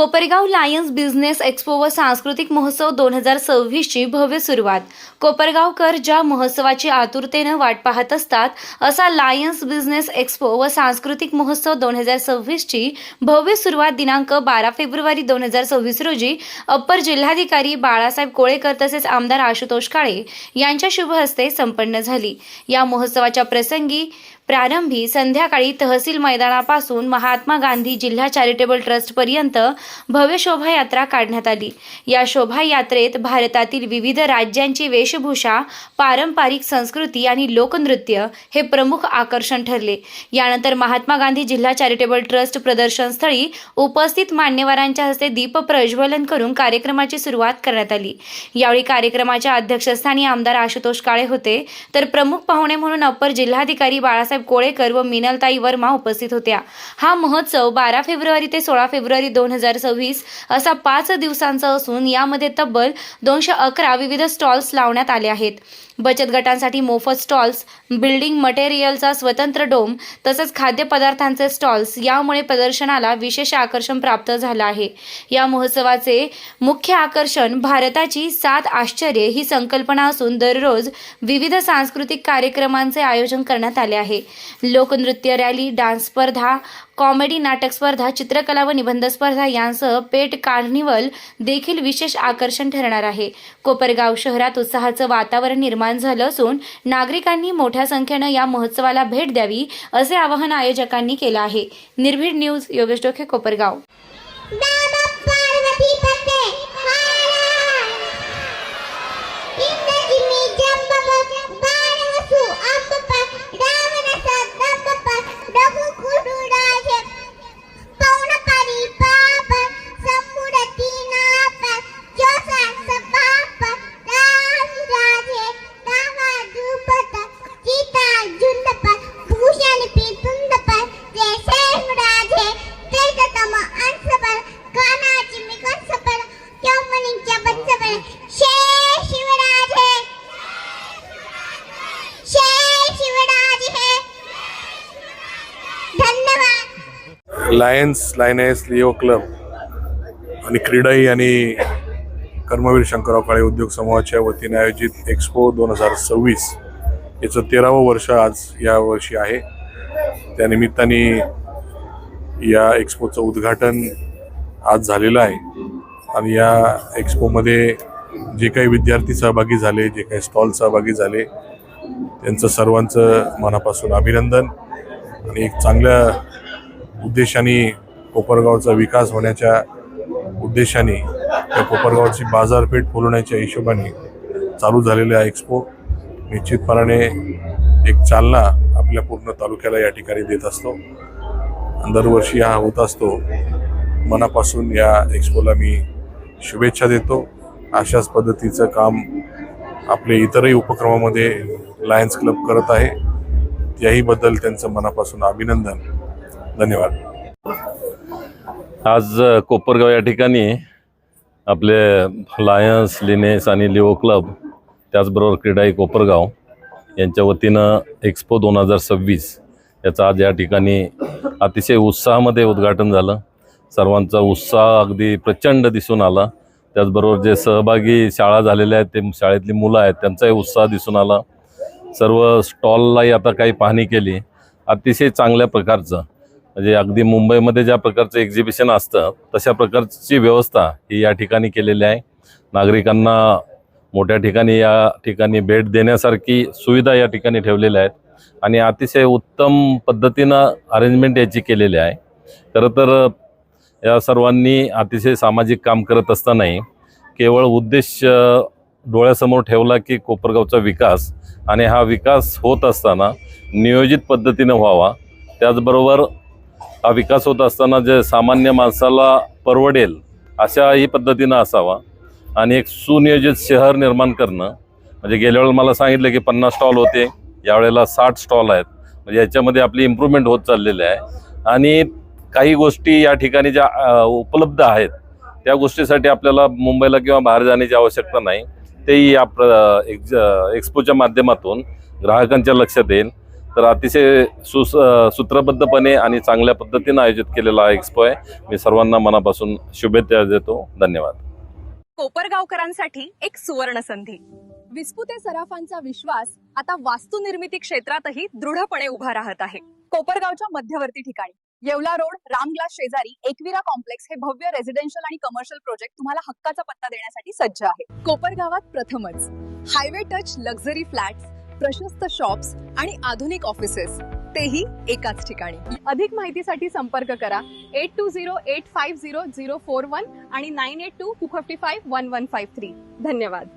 Kopargaon Lions business expo व सांस्कृतिक महोत्सव 2026ची भव्य सुरुवात। कोपरगावकर ज्या महोत्सवाची आतुरतेने वाट पाहत असतात, असा लायन्स बिझनेस एक्स्पो व सांस्कृतिक महोत्सव 2026ची भव्य सुरुवात दिनांक 12 फेब्रुवारी 2026 रोजी अप्पर जिल्हाधिकारी बाळासाहेब कोळेकर तसेच आमदार आशुतोष काळे यांच्या शुभ हस्ते संपन्न झाली। या महोत्सवाच्या प्रसंगी प्रारंभी संध्याकाळी तहसील मैदानापासून महात्मा गांधी जिल्हा चॅरिटेबल ट्रस्ट पर्यंत भव्य शोभायात्रा काढण्यात आली। या शोभायात्रेत भारतातील विविध राज्यांची वेशभूषा, पारंपरिक संस्कृती आणि लोकनृत्य हे प्रमुख आकर्षण ठरले। यानंतर महात्मा गांधी जिल्हा चॅरिटेबल ट्रस्ट प्रदर्शनस्थळी उपस्थित मान्यवरांच्या हस्ते दीप प्रज्वलन करून कार्यक्रमाची सुरुवात करण्यात आली। यावेळी कार्यक्रमाच्या अध्यक्षस्थानी आमदार आशुतोष काळे होते, तर प्रमुख पाहुणे म्हणून अप्पर जिल्हाधिकारी बाळासाहेब कोळेकर व मिनलताई वर्मा उपस्थित होत्या। हा महोत्सव 12 फेब्रुवारी ते 16 फेब्रुवारी 2026 असा 5 दिवसांचा असून यामध्ये तब्बल 211 विविध स्टॉल्स लावण्यात आले आहेत। बचत गटांसाठी मोफत स्टॉल्स, बिल्डिंग मटेरियलचा स्वतंत्र डोम तसेच खाद्यपदार्थांचे स्टॉल्स यामुळे प्रदर्शनाला विशेष आकर्षण प्राप्त झालं आहे। या महोत्सवाचे मुख्य आकर्षण भारताची 7 आश्चर्ये ही संकल्पना असून दररोज विविध सांस्कृतिक कार्यक्रमांचे आयोजन करण्यात आले आहे। लोकनृत्य रॅली, डान्स स्पर्धा, कॉमेडी नाटक स्पर्धा, चित्रकला व निबंध स्पर्धा यांसह पेट कार्निवल देखील विशेष आकर्षण ठरणार आहे। कोपरगाव शहरात उत्साहाचं वातावरण निर्माण झालं असून नागरिकांनी मोठ्या संख्येने या महोत्सवाला भेट द्यावी असे आवाहन आयोजकांनी केलं आहे। निर्भीड न्यूज, योगेश डोके, कोपरगाव। लायन्स लिओ क्लब आणि क्रीडाई आणि कर्मवीर शंकरराव काळे उद्योग समूहाच्या वतीने आयोजित एक्स्पो 2026 याचं 13वं वर्ष आज या वर्षी आहे। त्यानिमित्ताने या एक्स्पोचं उद्घाटन आज झालेलं आहे आणि या एक्स्पोमध्ये जे काही विद्यार्थी सहभागी झाले, जे काही स्टॉल सहभागी झाले, त्यांचं सर्वांचं मनापासून अभिनंदन आणि एक चांगल्या उद्देशाने कोपरगावचा विकास होण्याच्या उद्देशाने या कोपरगावची बाजारपेठ फुलवण्याच्या हिशोबाने चालू झालेला एक्स्पो निश्चितपणाने एक चालना आपल्या पूर्ण तालुक्याला या ठिकाणी देत असतो। दरवर्षी हा होत असतो। मनापासून या एक्स्पोला मी शुभेच्छा देतो। अशाच पद्धतीचं काम आपले इतरही उपक्रमामध्ये लायन्स क्लब करत आहे, त्याहीबद्दल त्यांचं मनापासून अभिनंदन। धन्यवाद। आज कोपरगाव या ठिकाणी आपले लायन्स, लिनेस आणि लिओ क्लब त्याचबरोबर क्रीडाई कोपरगाव यांच्या वतीनं एक्स्पो 2026 याचं आज या ठिकाणी अतिशय उत्साहामध्ये उद्घाटन झालं। सर्वांचा उत्साह अगदी प्रचंड दिसून आला। त्याचबरोबर जे सहभागी शाळा झालेल्या आहेत, ते शाळेतली मुलं आहेत, त्यांचाही उत्साह दिसून आला। सर्व स्टॉललाही आता काही पाहणी केली, अतिशय चांगल्या प्रकारचं, म्हणजे अगदी मुंबईमध्ये ज्या प्रकारचं एक्झिबिशन असतं तशा प्रकारची व्यवस्था ही या ठिकाणी केलेली आहे। नागरिकांना मोठ्या ठिकाणी या ठिकाणी भेट देण्यासारखी सुविधा या ठिकाणी ठेवलेल्या आहेत आणि अतिशय उत्तम पद्धतीनं अरेंजमेंट याची केलेली आहे। खरं तर या सर्वांनी अतिशय सामाजिक काम करत असतानाही केवळ उद्देश डोळ्यासमोर ठेवला की कोपरगावचा विकास, आणि हा विकास होत असताना नियोजित पद्धतीनं व्हावा। त्याचबरोबर हा विकास होत असताना जे सामान्य माणसाला परवडेल अशाही पद्धतीनं असावा आणि एक सुनियोजित शहर निर्माण करणं। म्हणजे गेल्या वेळेला मला सांगितलं की 50 स्टॉल होते, यावेळेला 60 स्टॉल आहेत। म्हणजे याच्यामध्ये आपली इम्प्रूव्हमेंट होत चाललेली आहे आणि काही गोष्टी या ठिकाणी ज्या उपलब्ध आहेत त्या गोष्टीसाठी आपल्याला मुंबईला किंवा बाहेर जाण्याची आवश्यकता नाही। तेही या एक्स्पोच्या माध्यमातून ग्राहकांच्या लक्षात येईल तर अतिशय सूत्रबद्धपणे आणि चांगल्या पद्धतीने आयोजित केलेला हा एक्स्पो आहे. मी सर्वांना मनापासून शुभेच्छा देतो. धन्यवाद. कोपरगावकरांसाठी एक सुवर्ण संधी. विस्पुते सराफांचा विश्वास आता वास्तुनिर्मिती क्षेत्रातही दृढपणे उभा राहत आहे. कोपरगावच्या मध्यवर्ती ठिकाणी येवला रोड, रामग्लास शेजारी एकविरा कॉम्प्लेक्स हे भव्य रेसिडेन्शियल आणि कमर्शियल प्रोजेक्ट तुम्हाला हक्काचा पत्ता देण्यासाठी सज्ज आहे. कोपरगावात प्रथमच हायवे टच लक्झरी फ्लॅट्स, प्रशस्त शॉप्स आणि आधुनिक ऑफिसेस, तेही एकाच ठिकाणी. अधिक माहितीसाठी संपर्क करा 8208500441 आणि 9822551153. धन्यवाद.